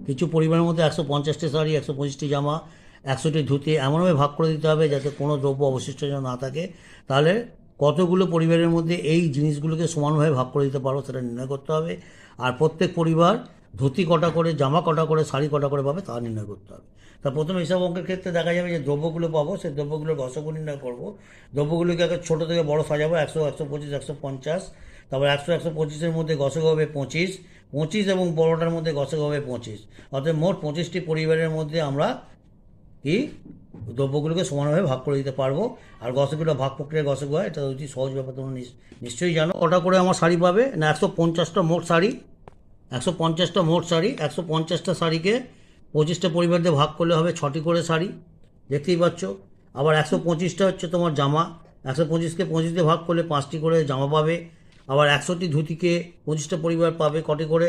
কিছু পরিবারের মধ্যে 150টি শাড়ি, 125টি জামা, 100টি ধুতি এমনভাবে ভাগ করে দিতে হবে যাতে কোনো দ্রব্য অবশিষ্ট যেন না থাকে। তাহলে কতগুলো পরিবারের মধ্যে এই জিনিসগুলোকে সমানভাবে ভাগ করে দিতে পারো সেটা নির্ণয় করতে হবে। আর প্রত্যেক পরিবার ধুতি কটা করে, জামা কটা করে, শাড়ি কটা করে পাবে তা নির্ণয় করতে হবে। তা প্রথমে হিসাব অঙ্কের ক্ষেত্রে দেখা যাবে যে দ্রব্যগুলো পাবো, সেই দ্রব্যগুলোর গসক নির্ণয় করবো। দ্রব্যগুলোকে আগে ছোটো থেকে বড় সাজাবো, 100, 125, 150। তারপর 100, 125-এর মধ্যে গসক হবে 25, 25 এবং বড়টার মধ্যে গসক হবে 25। অর্থাৎ মোট 25টি পরিবারের মধ্যে আমরা কি দ্রব্যগুলোকে সমানভাবে ভাগ করে দিতে পারবো। আর গসকগুলো ভাগ প্রক্রিয়ার গসক হয়, এটা অতি সহজ ব্যাপার, তোমরা নিশ্চয়ই জানো। কটা করে আমার শাড়ি পাবে না, 150টা মোট শাড়ি। 150টা মোট শাড়ি, 150টা শাড়িকে 25টা পরিবার দিয়ে ভাগ করলে হবে 6টি করে শাড়ি, দেখতেই পাচ্ছ। আবার 125টা হচ্ছে তোমার জামা, 125কে 25 দিয়ে ভাগ করলে 5টি করে জামা পাবে। আবার 100টি ধুতিকে 25টা পরিবার পাবে কটি করে,